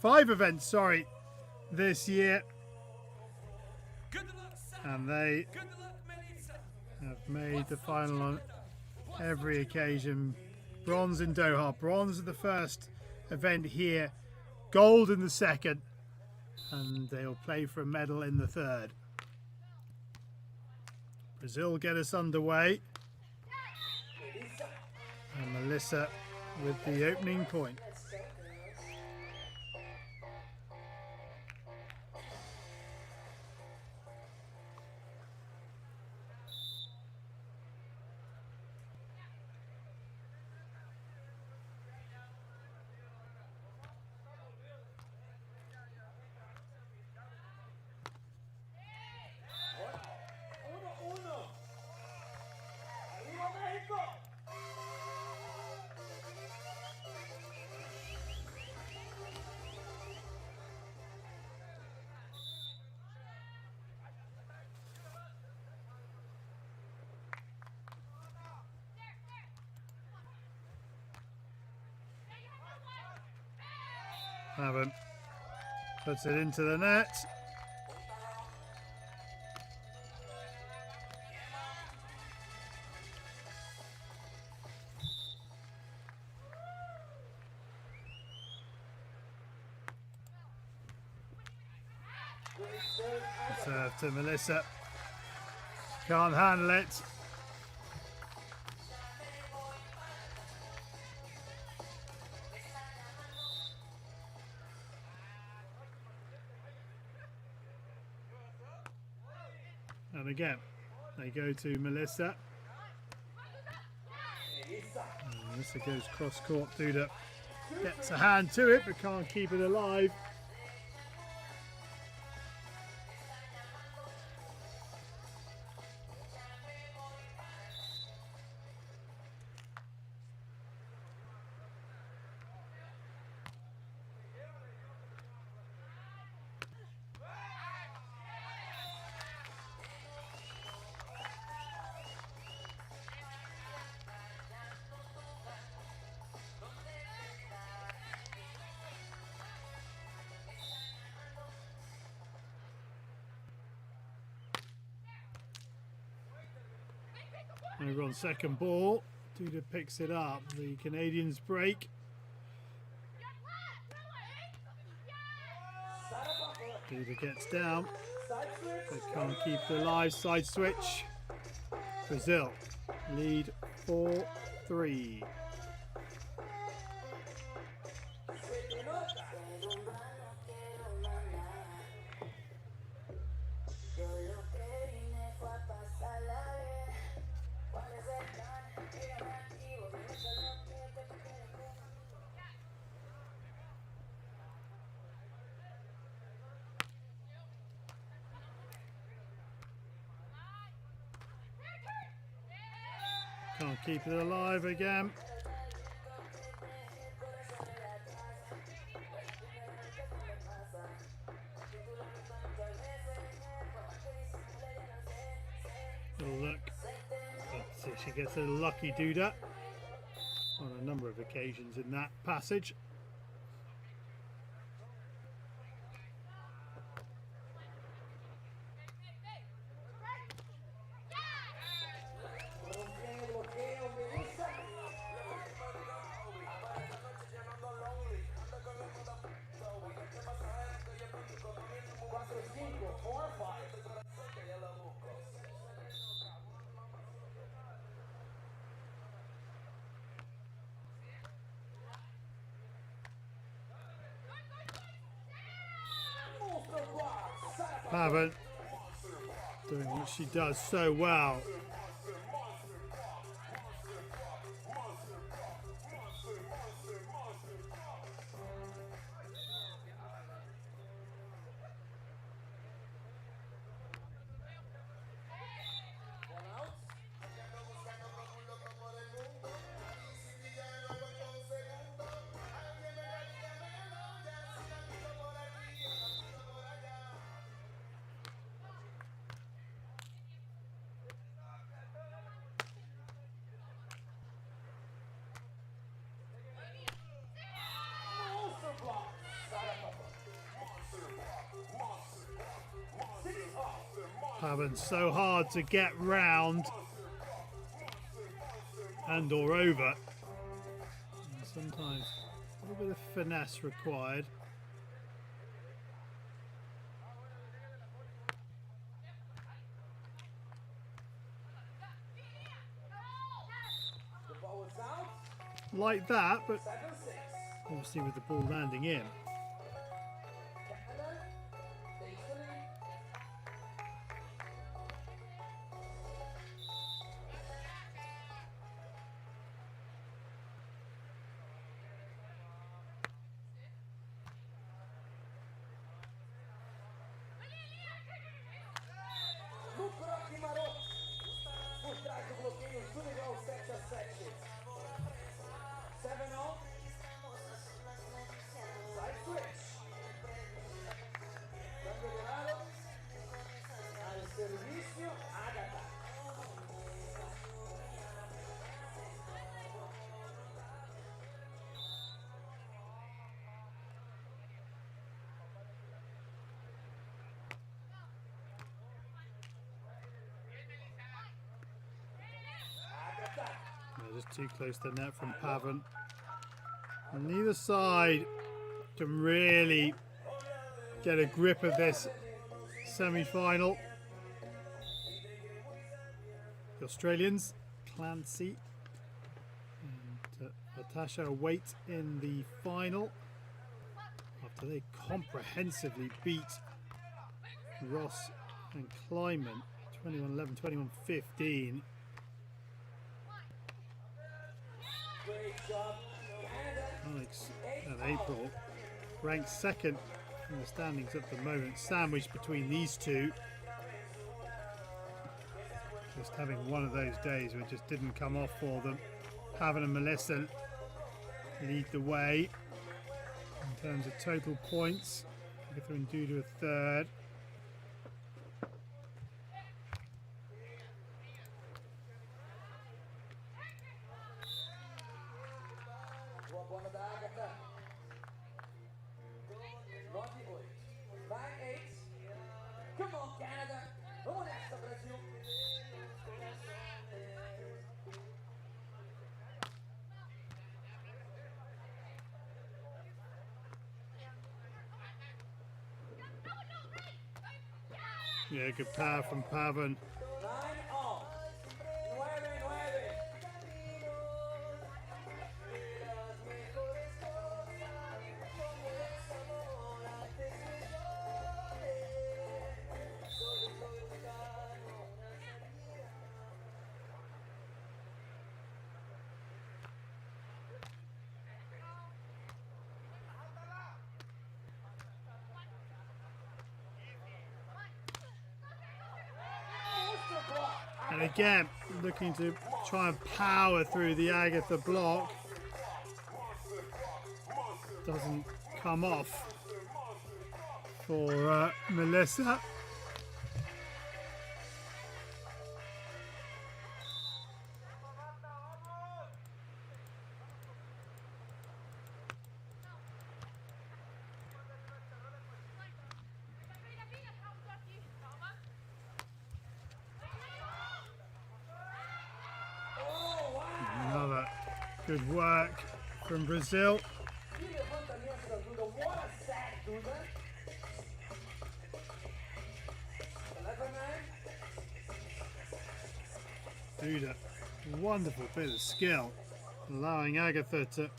5 events, sorry, this year. And they have made the final on every occasion. Bronze in Doha, bronze in the first event here, gold in the second, and they'll play for a medal in the third. Brazil get us underway, and Melissa with the opening point. Pavan puts it into the net. Serve to Melissa. Can't handle it. And again, they go to Melissa. And Melissa goes cross court. Duda gets a hand to it, but can't keep it alive. Over on second ball, Duda picks it up. The Canadians break. Duda gets down, but can't keep it alive. Side switch. Brazil lead 4-3. Can't keep it alive again. Little look, but she gets a little lucky Duda on a number of occasions in that passage. Pavan doing what she does so well. Pavan so hard to get round and or over. And sometimes a little bit of finesse required. Like that, but obviously with the ball landing in. Just too close to the net from Pavan. And neither side can really get a grip of this semi-final. The Australians, Clancy and Natasha await in the final after they comprehensively beat Ross and Kleiman 21-11, 21-15. Alex and April ranked second in the standings at the moment, sandwiched between these two. Just having one of those days where it just didn't come off for them. Pavan and Melissa lead the way in terms of total points. Agatha and Duda a third. Yeah, good power from Pavan. And again, looking to try and power through the Agatha block. Doesn't come off for Melissa. Another good work from Brazil. Duda, wonderful bit of skill, allowing Agatha to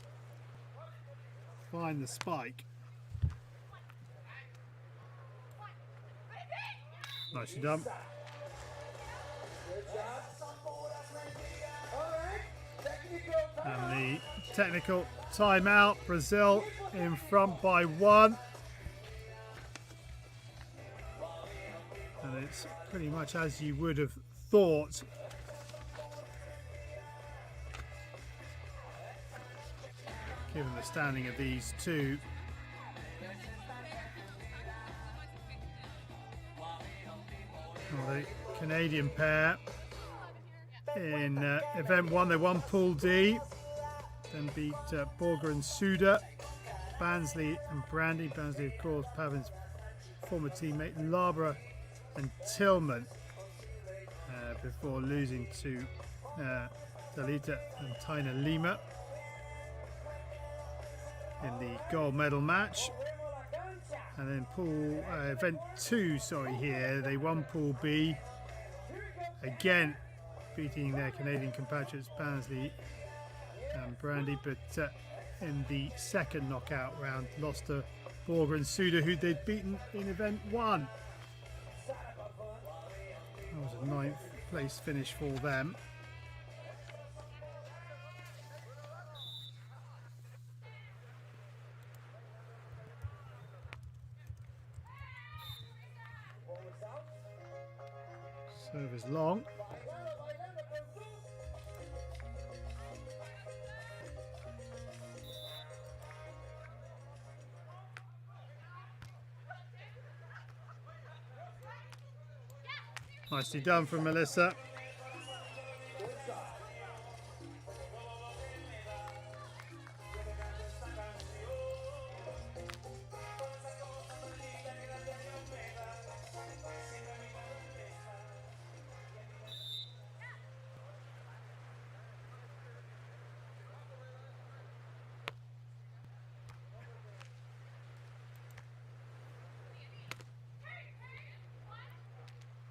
find the spike. Nicely done. And the technical timeout, Brazil in front by 1. And it's pretty much as you would have thought. Given the standing of these two. Well, the Canadian pair in event 1, they won Pool D, then beat Borger and Suda, Bansley and Brandy. Bansley, of course, Pavan's former teammate. Labra and Tillman before losing to Dalita and Tina Lima in the gold medal match. And then pool event 2, sorry, here they won Pool B, again beating their Canadian compatriots Bansley and Brandy, but in the second knockout round lost to Borger and Suda, who they'd beaten in event 1. That was a 9th place finish for them. Serve is long. Nicely done from Melissa.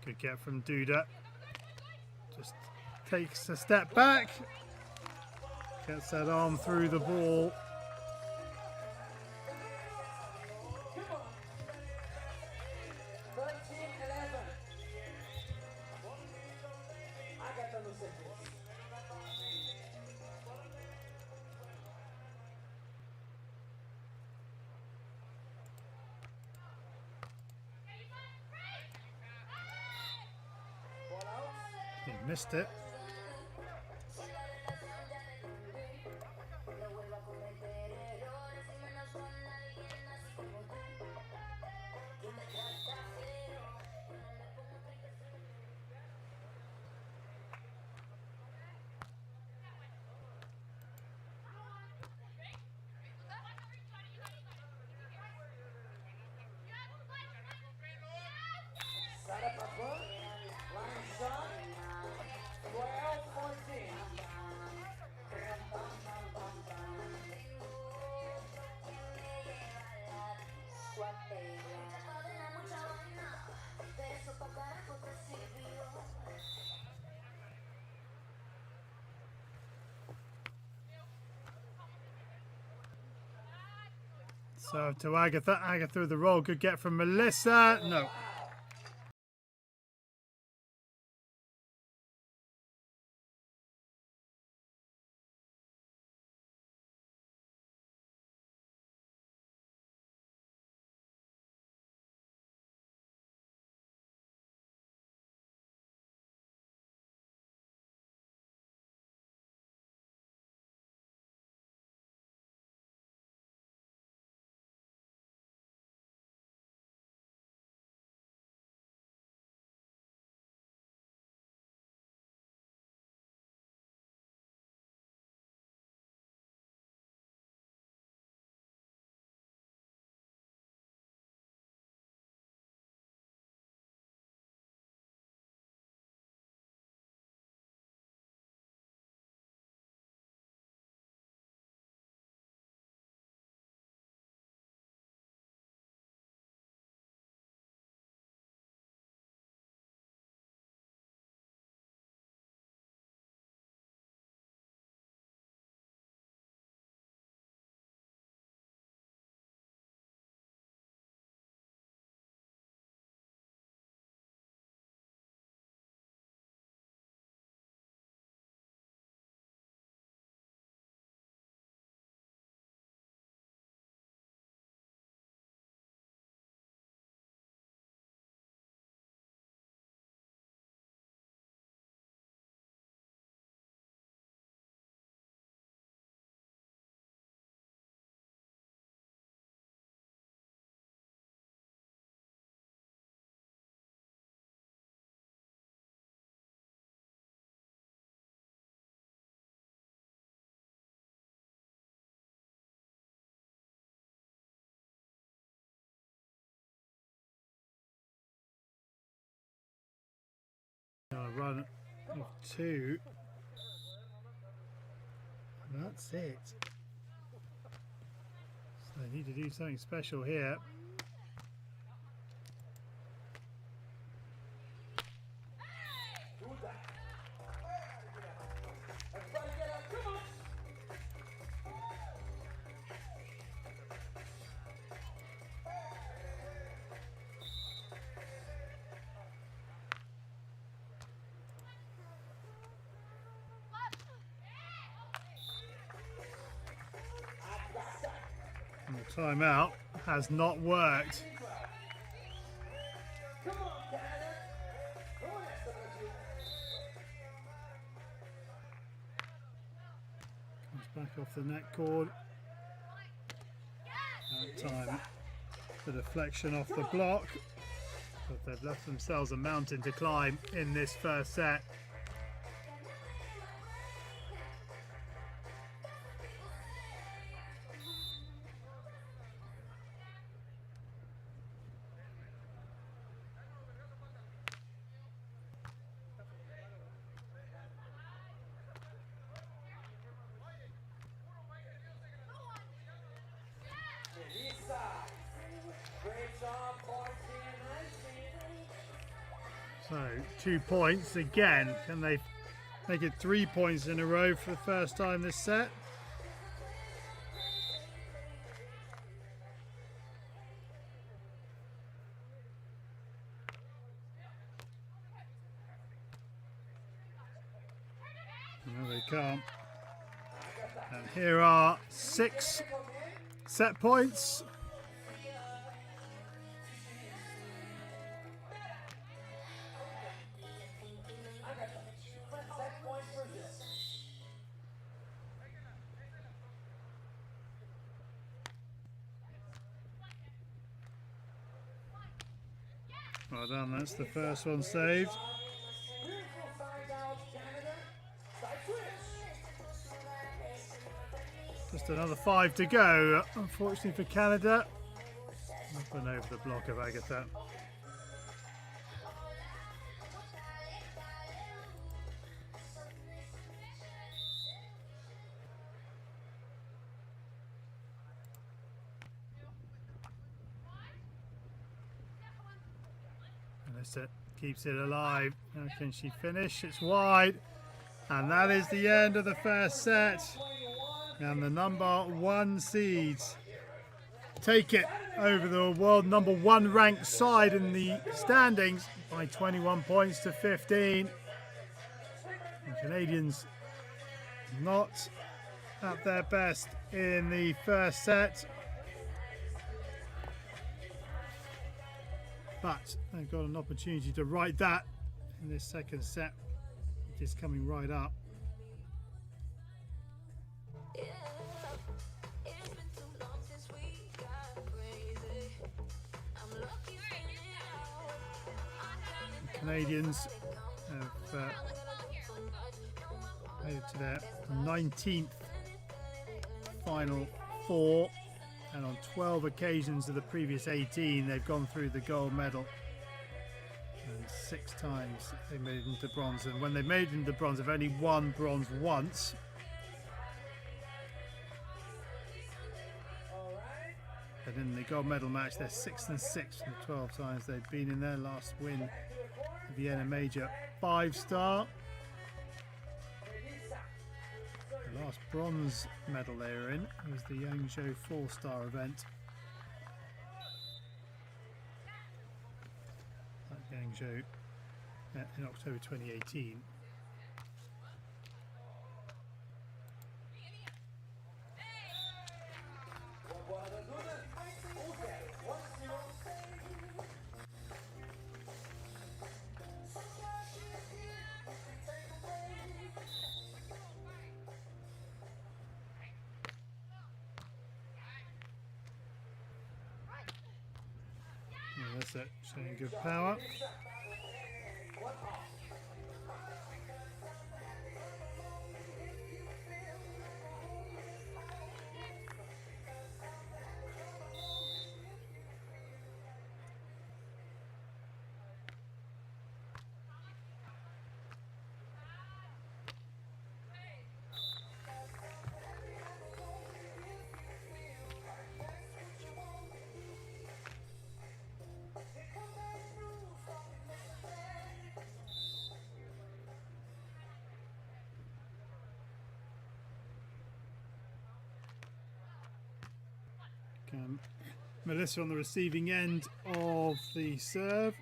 Good get from Duda. Just takes a step back. Gets that arm through the ball. He missed it. So to Agatha. Agatha with the roll. Good get from Melissa. No. run of 2. And that's it. So they need to do something special here. And the timeout has not worked. Comes back off the net cord. That time, the deflection off the block. But they've left themselves a mountain to climb in this first set. So 2 points again. Can they make it 3 points in a row for the first time this set? No, they can't. And here are 6 set points. Well done, that's the first one saved. Just another 5 to go, unfortunately for Canada. Up and over the block of Agatha. It keeps it alive. How can she finish? It's wide. And that is the end of the first set. And the number 1 seeds take it over the world number 1 ranked side in the standings by 21 points to 15. The Canadians not at their best in the first set. But they've got an opportunity to right that in this second set, which is coming right up. The Canadians have made it to their 19th Final Four. And on 12 occasions of the previous 18, they've gone through the gold medal. And 6 times they made it into bronze. And when they made it into bronze, they've only won bronze once. And in the gold medal match, they're 6 and 6 from the 12 times they've been in their last win. The Vienna Major 5-star. The last bronze medal they were in was the Yangzhou 4-star event. At Yangzhou in October 2018. That's it, showing good power. Melissa on the receiving end of the serve.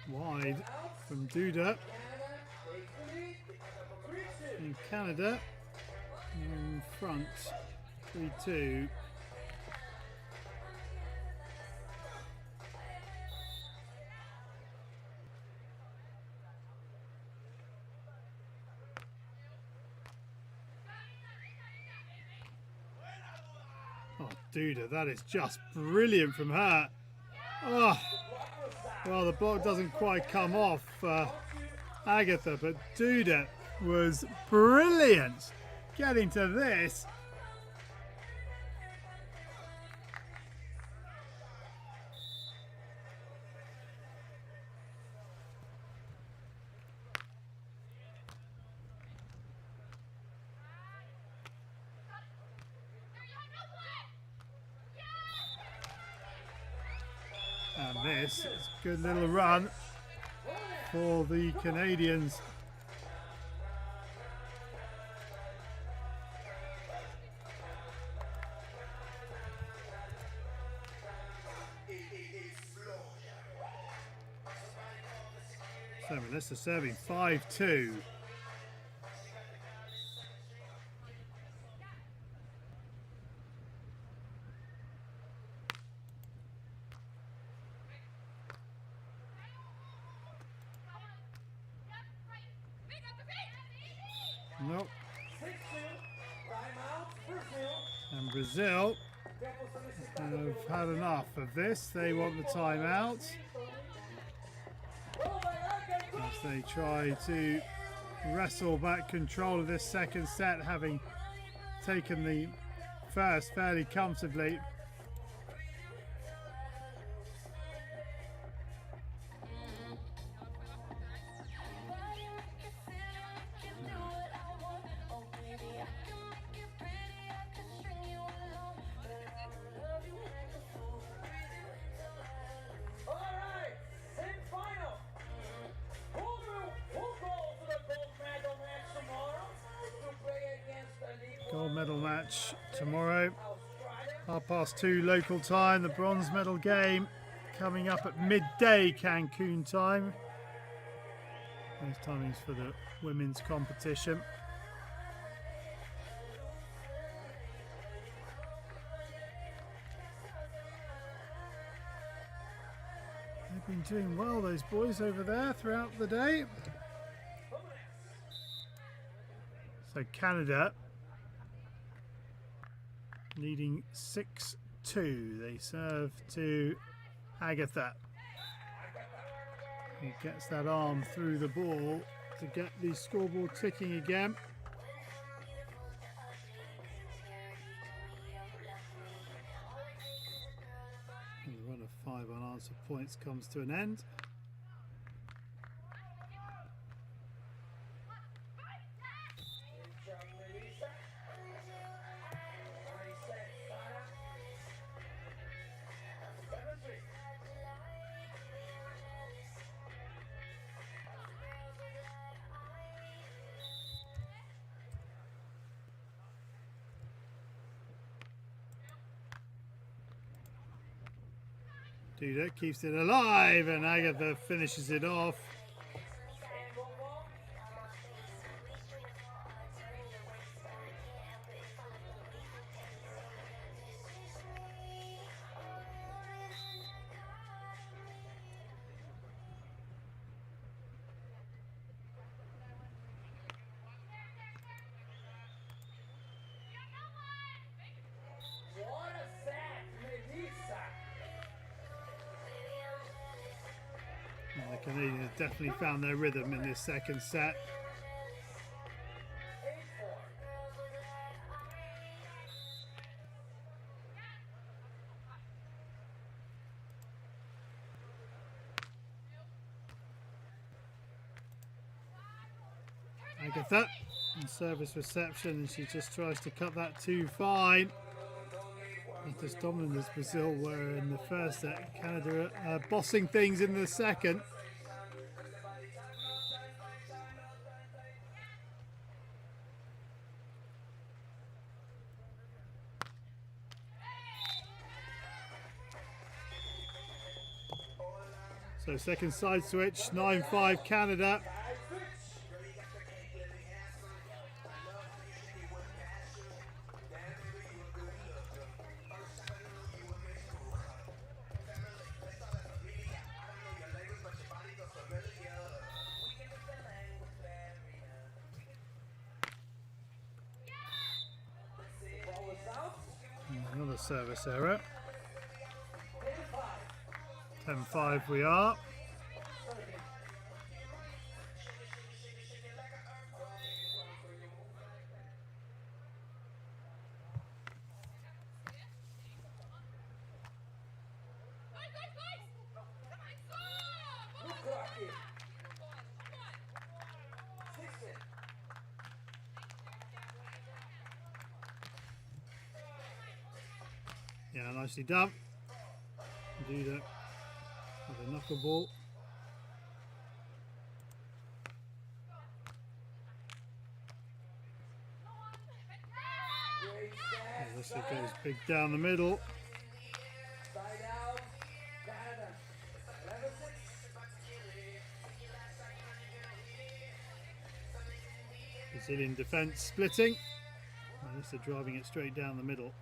Wide from Duda in Canada, in front 3-2. Oh, Duda, that is just brilliant from her. Oh, well, the ball doesn't quite come off Agatha, but Duda was brilliant getting to this. And this is a good little run for the Canadians. So Melissa serving 5-2. Nope. And Brazil have had enough of this. They want the timeout as they try to wrestle back control of this second set, having taken the first fairly comfortably. Gold medal match tomorrow, 2:30 local time. The bronze medal game coming up at midday Cancun time. Those timings for the women's competition. They've been doing well, those boys over there, throughout the day. So Canada leading 6-2. They serve to Agatha, who gets that arm through the ball to get the scoreboard ticking again. And the run of 5 unanswered points comes to an end. Duda keeps it alive and Agatha finishes it off. The Canadians have definitely found their rhythm in this second set. Agatha in service reception, and she just tries to cut that too fine. Not as dominant as Brazil were in the first set. Canada bossing things in the second. So second side switch, 9-5 Canada. Another service error. 10-5 we are. Yeah, nicely done. Duda with a knuckleball. This goes big down the middle. Brazilian defence splitting. Melissa driving it straight down the middle.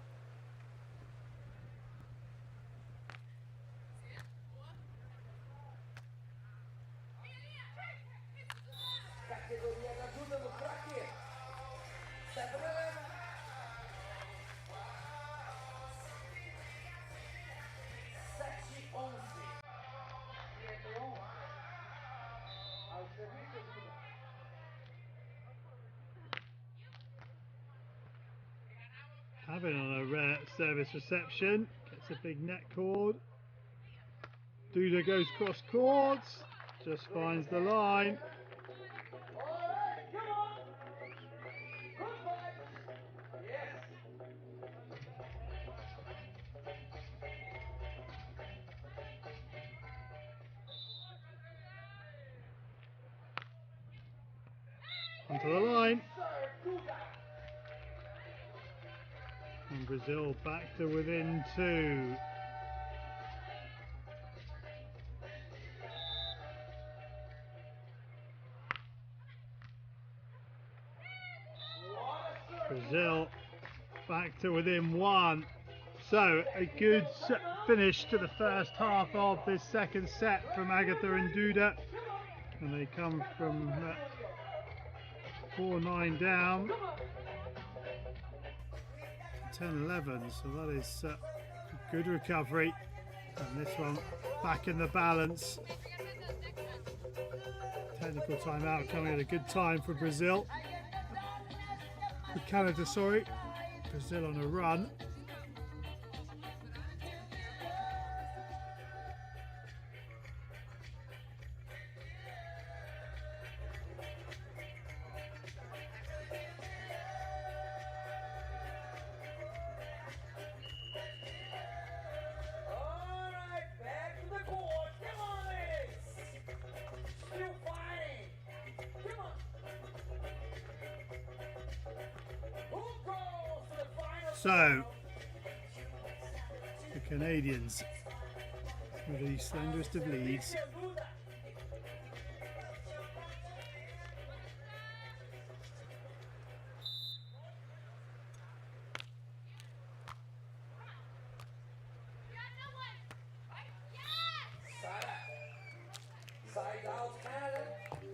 Pavan on a rare service reception, gets a big net cord. Duda goes cross courts, just finds the line. Onto the line. And Brazil back to within 2. Brazil back to within 1. So a good finish to the first half of this second set from Agatha and Duda. And they come from 4-9 down. 10-11, so that is a good recovery, and this one back in the balance. Technical timeout coming at a good time for Brazil. For Canada, sorry. Brazil on a run. So, the Canadians with the slenderest of leads.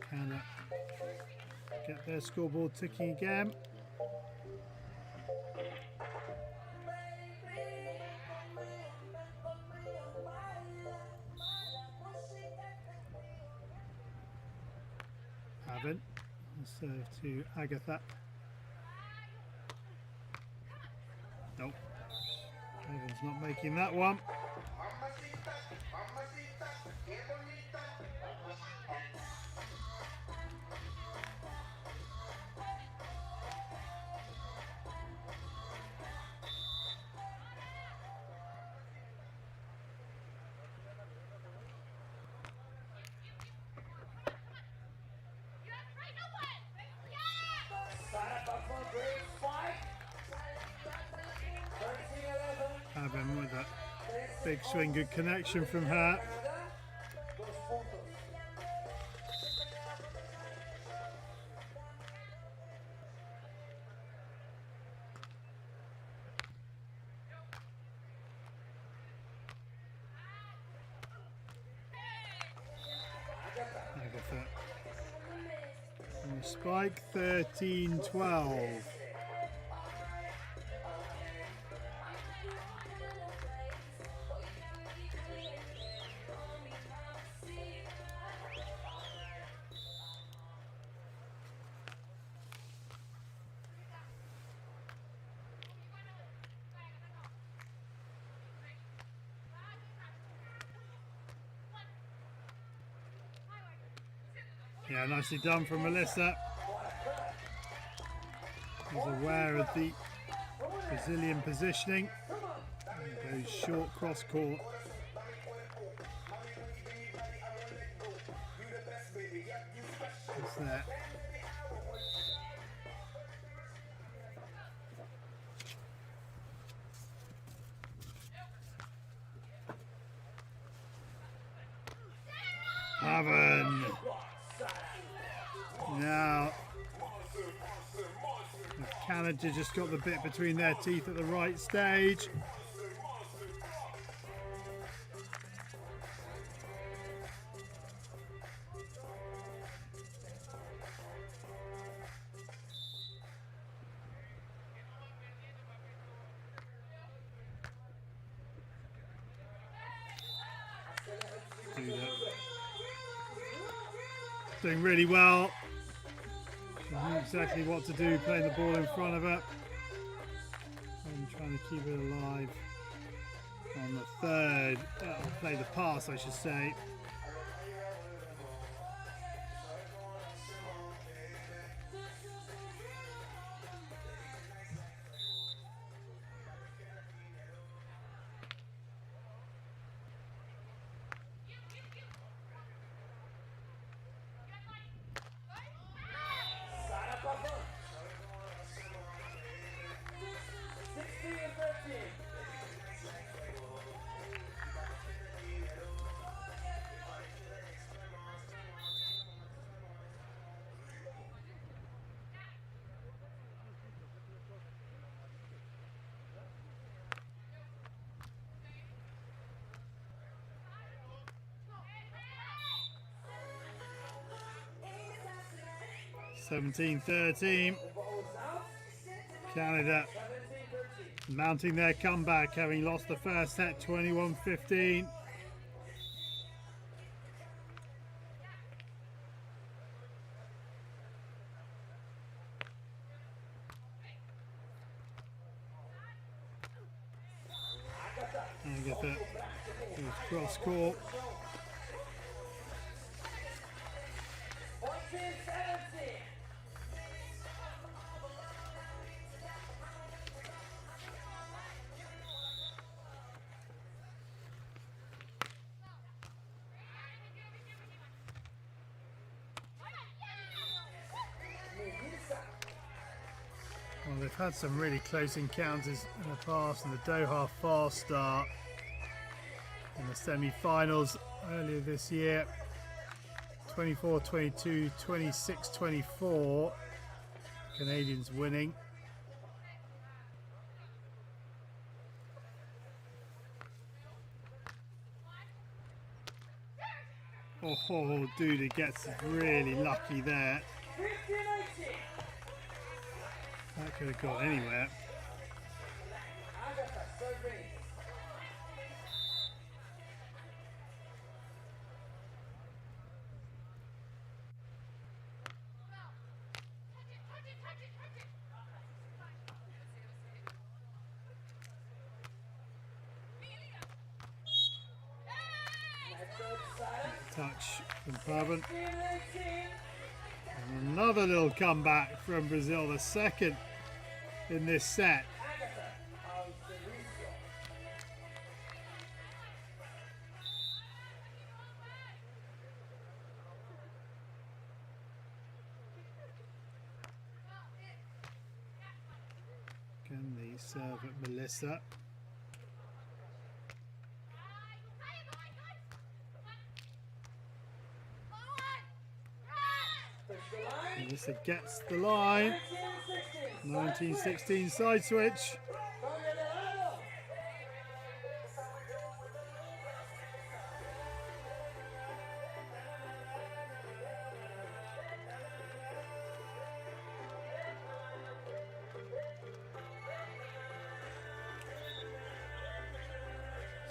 Canada get their scoreboard ticking again. Pavan, serve to Agatha. Nope, Pavan's not making that one. Big swing, good connection from her. Agatha. And the spike 13-12. Yeah, nicely done from Melissa. Was aware of the Brazilian positioning. And goes short cross court. That's there. Pavan. Now, Canada just got the bit between their teeth at the right stage. Duda. Doing really well. She knew exactly what to do, playing the ball in front of her. And trying to keep it alive on the third. Play the pass, I should say. (17-13). Canada mounting their comeback, having lost the first set 21-15. Agatha goes cross court. Well, they've had some really close encounters in the past, and the Doha fast start in the semi-finals earlier this year. 24-22, 26-24. Canadians winning. Oh, Duda gets really lucky there. That could have got anywhere. Touch from Pavan. And another little comeback from Brazil, the second in this set. Can they serve at Melissa? Melissa gets the line. 19-16 side switch.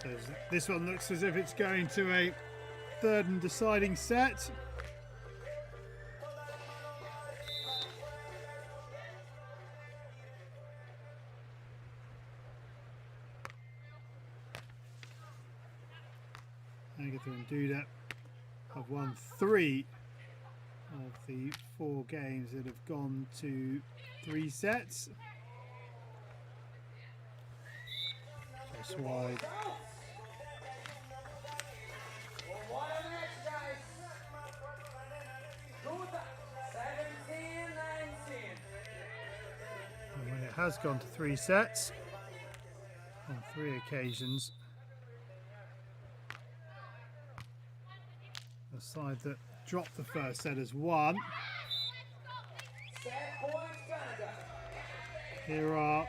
So this one looks as if it's going to a third and deciding set. Agatha and Duda have won 3 of the 4 games that have gone to 3 sets. Just wide. And when it has gone to 3 sets on 3 occasions, the side that dropped the first set has won. Here are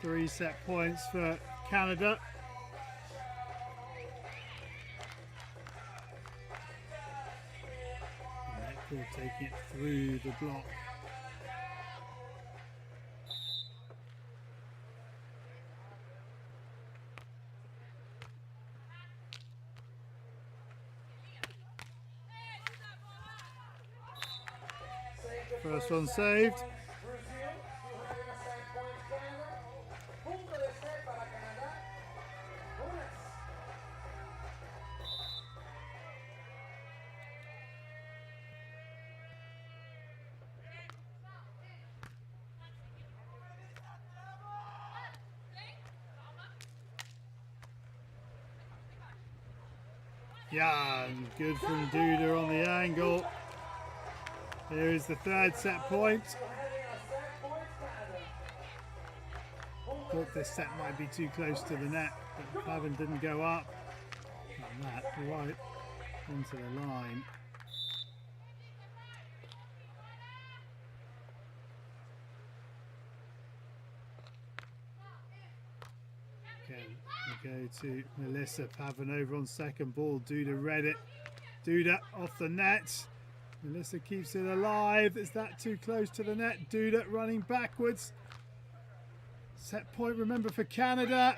3 set points for Canada. And taking it through the block. First one saved. Yeah, and good from Duda on the angle. Here is the 3rd set point. Thought this set might be too close to the net, but Pavan didn't go up. And that right onto the line. Again, we go to Melissa. Pavan over on second ball. Duda read it. Duda off the net. Melissa keeps it alive. Is that too close to the net? Duda running backwards. Set point, remember, for Canada.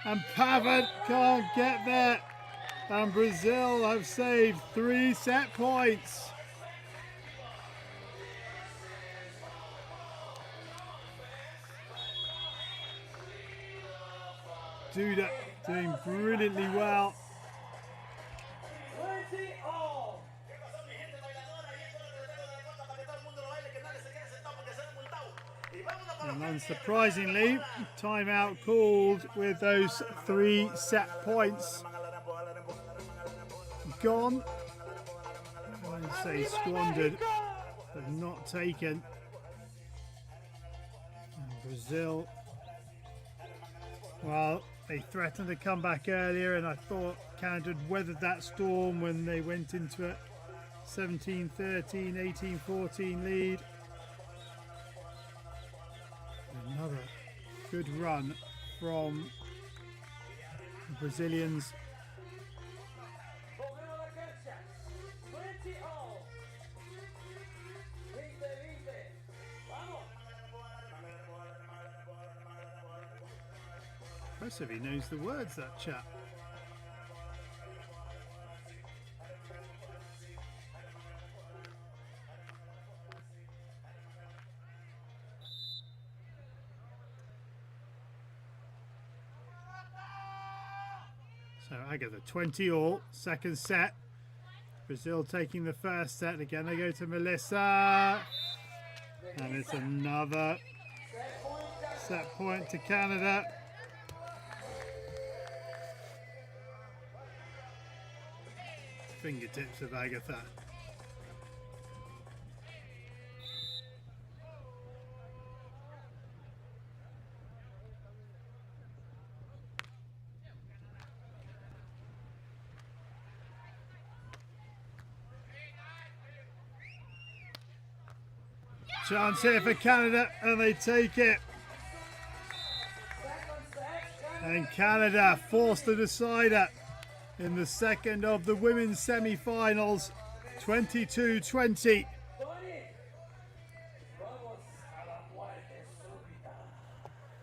And Pavan can't get there. And Brazil have saved 3 set points. Duda doing brilliantly well. And unsurprisingly, timeout called with those 3 set points gone. I wouldn't say squandered, but not taken. And Brazil, well, they threatened to come back earlier, and I thought Canada had weathered that storm when they went into a 17-13, 18-14 lead. Another good run from the Brazilians. Impressive, he knows the words, that chap. So Agatha 20-all, second set. Brazil taking the first set. Again they go to Melissa. And it's another set point to Canada. Fingertips of Agatha. Chance here for Canada, and they take it. And Canada forced the decider in the second of the women's semi-finals, 22-20.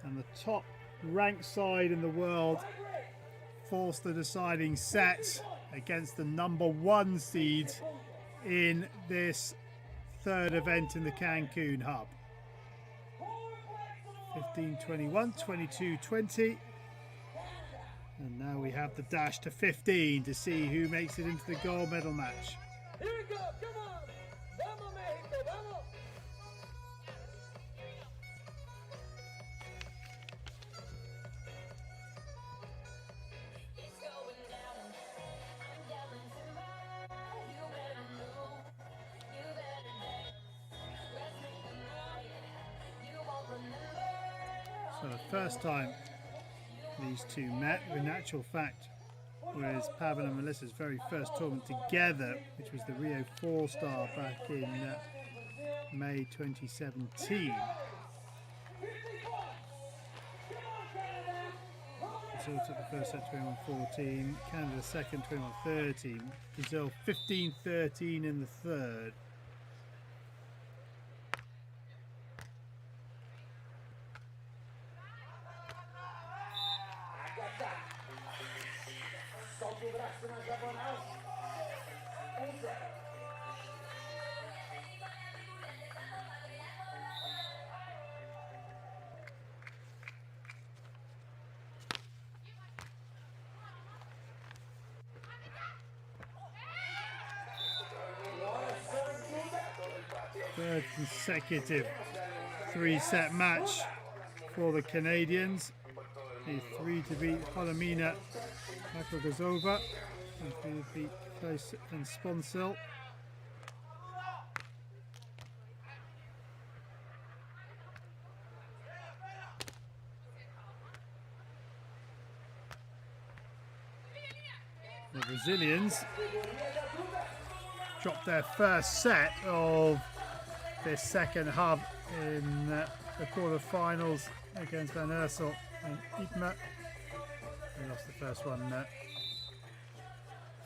And the top ranked side in the world forced the deciding set against the number 1 seeds in this third event in the Cancun hub. 15-21, 22-20. And now we have the dash to 15 to see who makes it into the gold medal match. Here we go, come on! Vamos, Mexico, vamos! It's going down. I'm yelling timber. You better move. You better dance. Let's make a night. You won't remember. So the first time these two met, in actual fact, was Pavan and Melissa's very first tournament together, which was the Rio 4-star back in May 2017. Brazil took the first set 21-14, Canada second 21-13, Brazil 15-13 in the third. Agatha. Solta o braço na diagonal. 1-0. Third consecutive 3-set match for the Canadians. A 3 to beat Holomina Makrogazova, and 3 to beat Klaus and Sponsil. The Brazilians dropped their first set of this second hub in the quarterfinals against Van Ursel and Itma. They lost the first one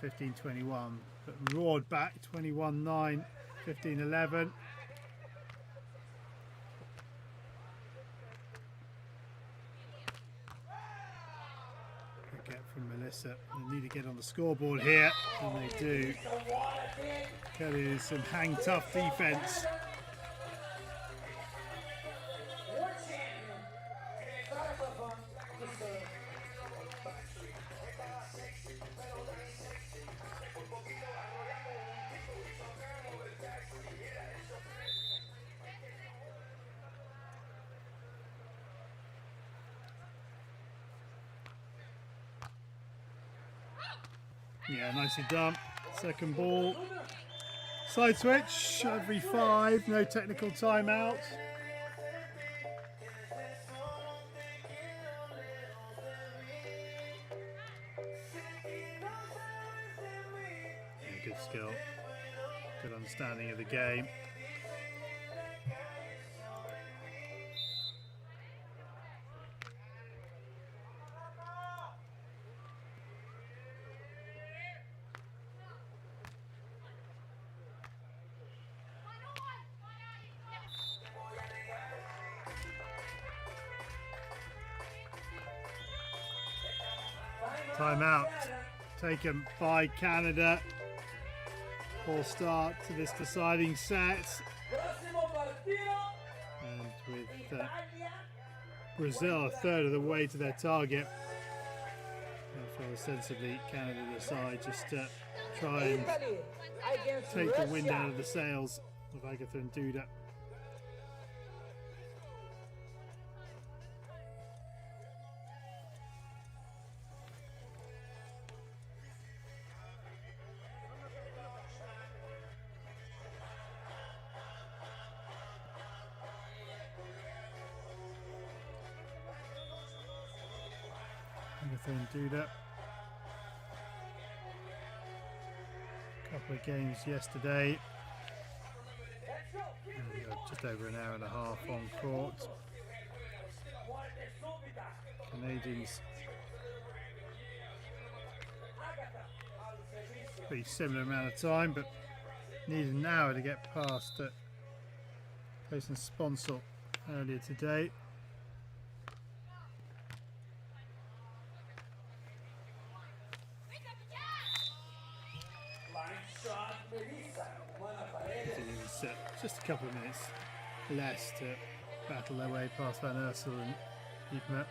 15-21, but roared back 21-9, 15-11. Get from Melissa. They need to get on the scoreboard here, and they do. Kelly is some hang tough defense. Yeah, nicely done. Second ball. Side switch every 5, no technical timeout. Yeah, good skill, good understanding of the game. Timeout taken by Canada. Full start to this deciding set. And with Brazil a third of the way to their target, I feel sensibly Canada decide just to try and take the wind out of the sails of Agatha and Duda. Agatha and Duda. Couple of games yesterday. And we are just just over an hour and a half on court. Canadians pretty similar amount of time, but needed an hour to get past it. Facing Sponsor earlier today. Just a couple of minutes less to battle their way past Van Ursel and Ypmet.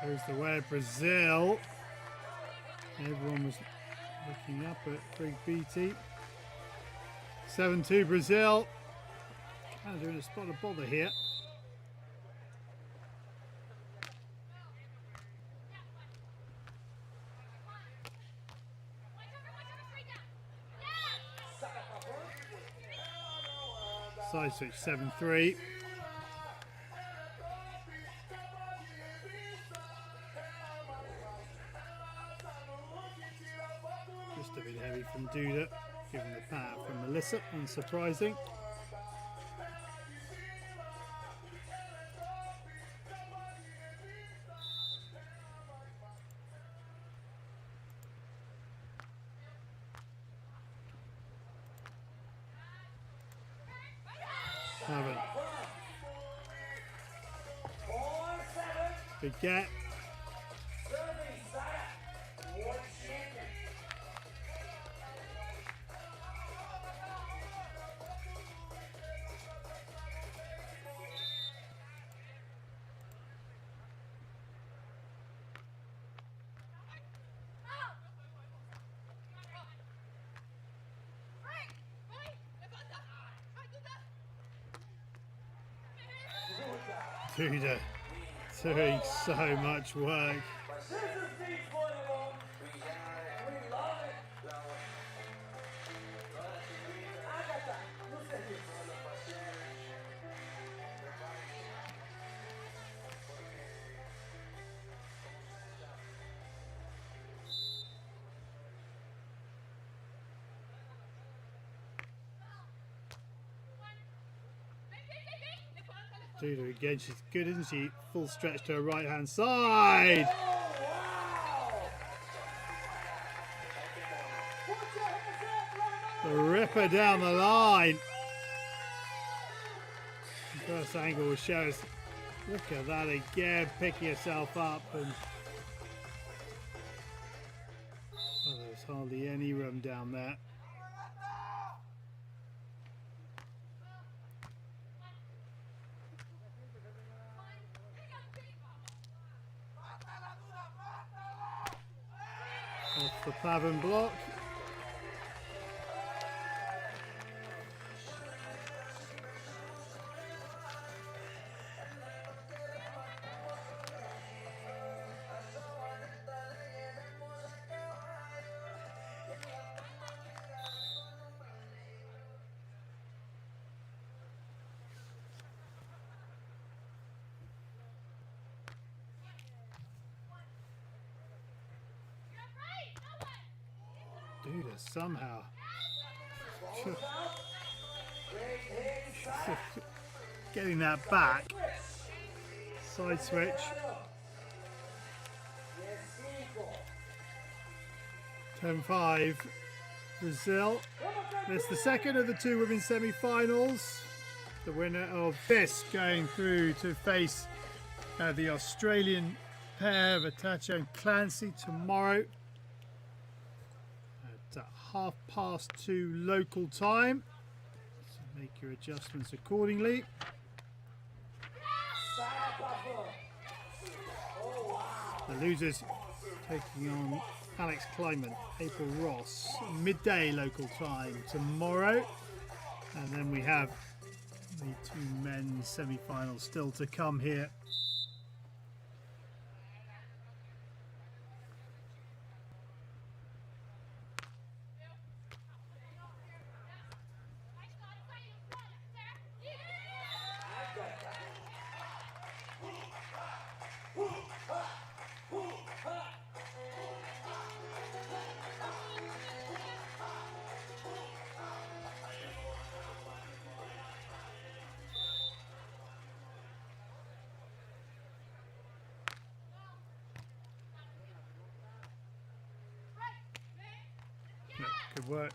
Goes the way of Brazil. Everyone was looking up at Big BT. 7-2 Brazil. Canada in a spot of bother here. Side switch 7-3. Just a bit heavy from Duda, given the power from Melissa, unsurprising. Pavan. Big gap. Duda doing so much work. Duda again, she's good, isn't she? Full stretch to her right hand side. The ripper down the line. First angle will show us. Look at that again, picking herself up, and oh, there's hardly any room down there. Off the Pavan block. Duda somehow getting that back. Side switch. 10-5 Brazil. It's the second of the two women's semi-finals. The winner of this going through to face the Australian pair of Agatha and Clancy tomorrow. At 2:30 local time, so make your adjustments accordingly. The losers taking on Alex Kleiman, April Ross, midday local time tomorrow. And then we have the two men's semi-finals still to come here. Yeah, good work.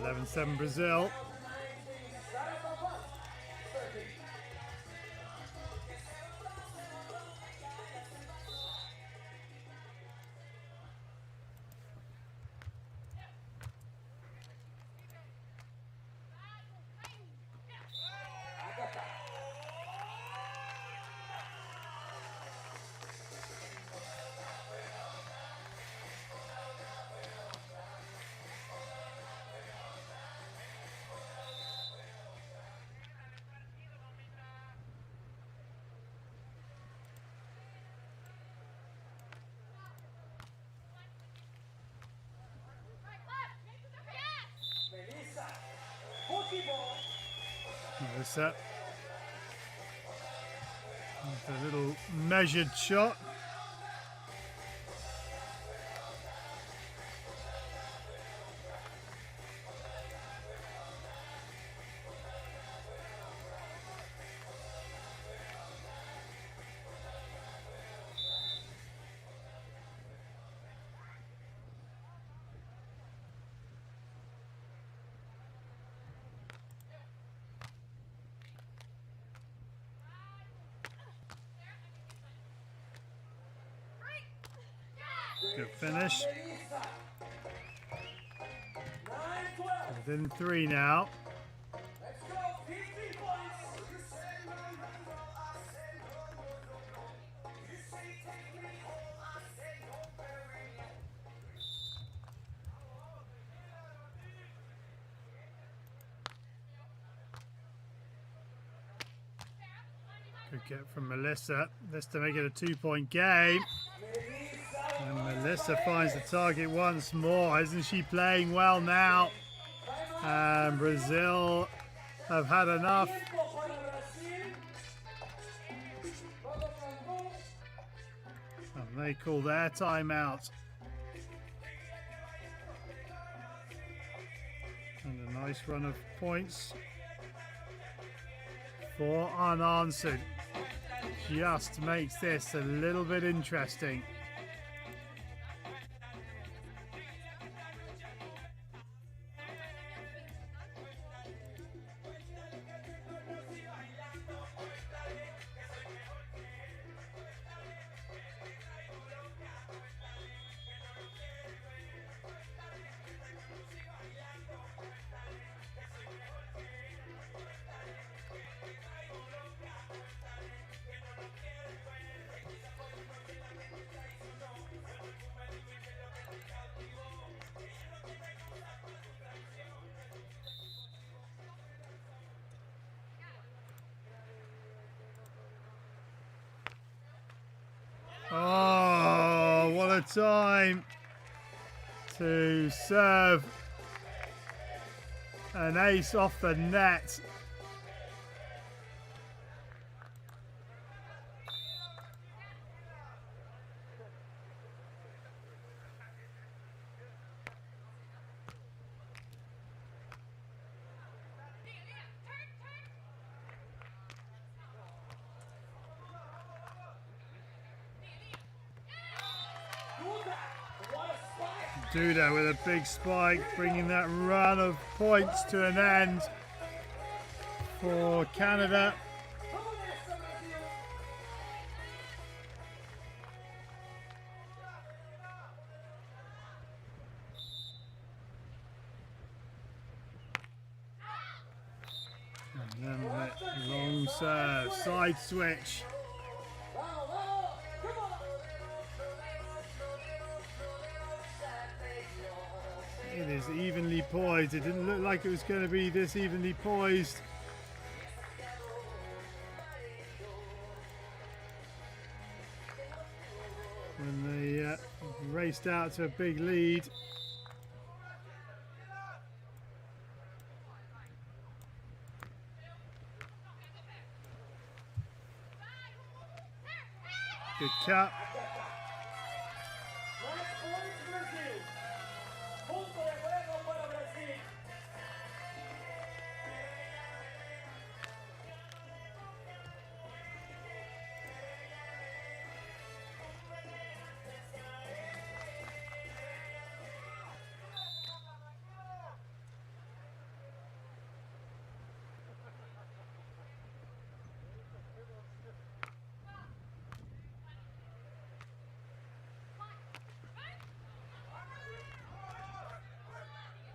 11-7 Brazil. Melissa. A little measured shot. Good finish. Within 3 now. Good get from Melissa. This to make it a 2-point game. And Melissa finds the target once more. Isn't she playing well now? And Brazil have had enough. And they call their timeout. And a nice run of points for unanswered. Just makes this a little bit interesting. Oh, what a time to serve an ace off the net. Duda with a big spike, bringing that run of points to an end for Canada. And then that long Long serve, side switch. It is evenly poised. It didn't look like it was going to be this evenly poised. When they raced out to a big lead. Good cut.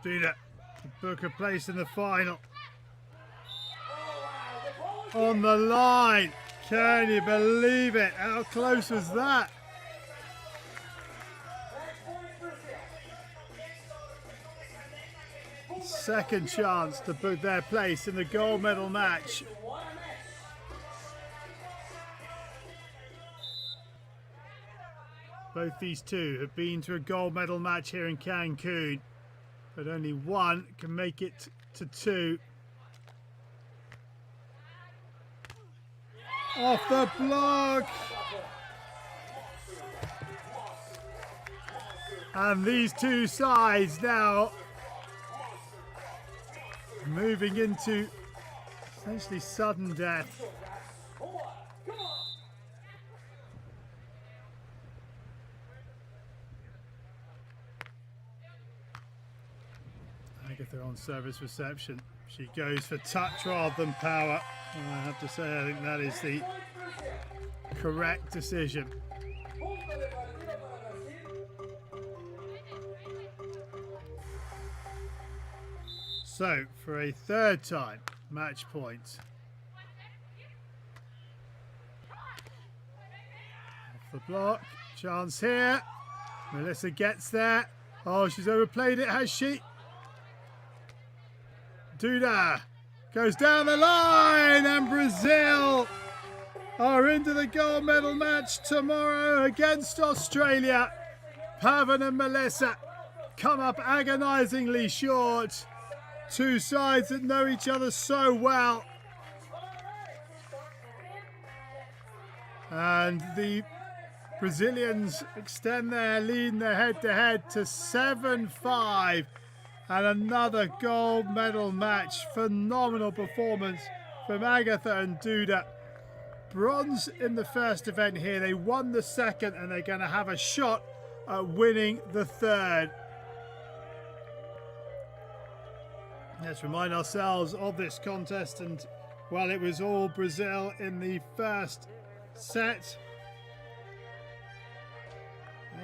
Duda to book a place in the final. On the line. Can you believe it? How close was that? Second chance to book their place in the gold medal match. Both these two have been to a gold medal match here in Cancun, but only one can make it to two. Off the block! And these two sides now moving into essentially sudden death. Agatha on service reception. She goes for touch rather than power. And I have to say, I think that is the correct decision. So, for a third time, match point. Off the block, chance here. Melissa gets there. Oh, she's overplayed it, has she? Duda goes down the line, and Brazil are into the gold medal match tomorrow against Australia. Pavan and Melissa come up agonisingly short. Two sides that know each other so well. And the Brazilians extend their lead in their head-to-head to 7-5. And another gold medal match. Phenomenal performance from Agatha and Duda. Bronze in the first event here. They won the second, and they're going to have a shot at winning the third. Let's remind ourselves of this contest, and well, it was all Brazil in the first set.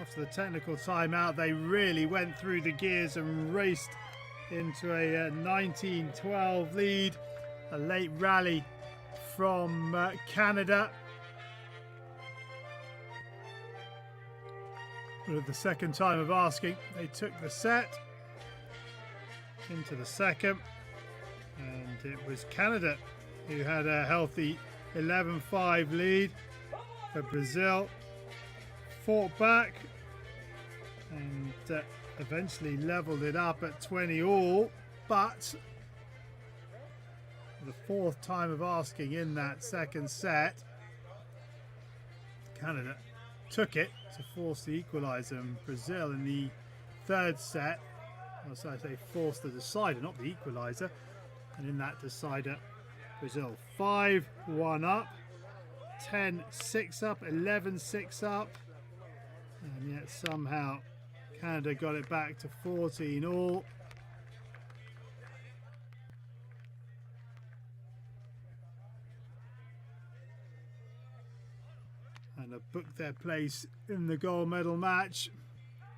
After the technical timeout, they really went through the gears and raced into a 19-12 lead. A late rally from Canada. But at the second time of asking, they took the set into the second, and it was Canada who had a healthy 11-5 lead. But Brazil fought back and eventually leveled it up at 20 all, but for the fourth time of asking in that second set, Canada took it to force the equaliser, and Brazil in the third set, as I say, forced the decider, not the equaliser, and in that decider, Brazil 5-1 up, 10-6 up, 11-6 up, and yet somehow Canada got it back to 14 all. And have booked their place in the gold medal match.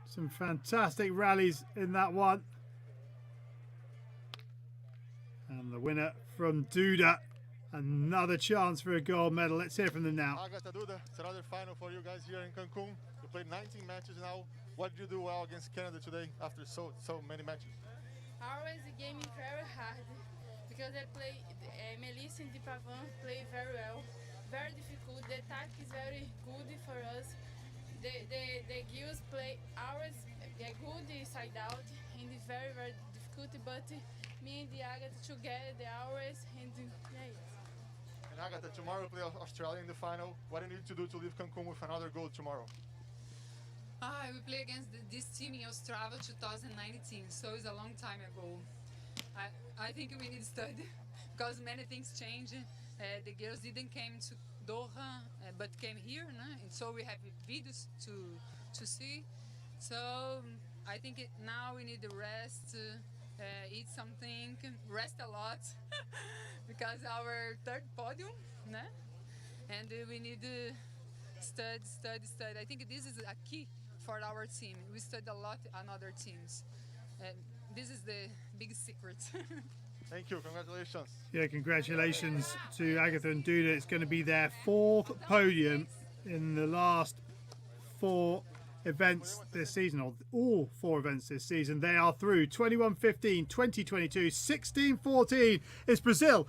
Some fantastic rallies in that one. And the winner from Duda Another chance for a gold medal. Let's hear from them now. Agatha, Duda, it's another final for you guys here in Cancun. You played 19 matches now. What did you do well against Canada today after so many matches? Always the game is very hard because they play Melissa and Pavan play very well. Very difficult. The attack is very good for us. The girls play always good side out and it's very difficult. But me and the Agatha together always and yeah. And Agatha, tomorrow you play Australia in the final. What do you need to do to leave Cancun with another gold tomorrow? We play against this team in Australia 2019, so it's a long time ago. I think we need to study because many things change. The girls didn't came to Doha, but came here, no? And so we have videos to see. So I think now we need to rest, eat something, rest a lot because our third podium, no? And we need to study. I think this is a key for our team. We study a lot on other teams. This is the big secret. Thank you. Congratulations. Yeah, congratulations to Agatha and Duda. It's going to be their fourth podium in the last 4 events this season, or all 4 events this season. They are through 21-15, 20-22, 16-14. It's Brazil.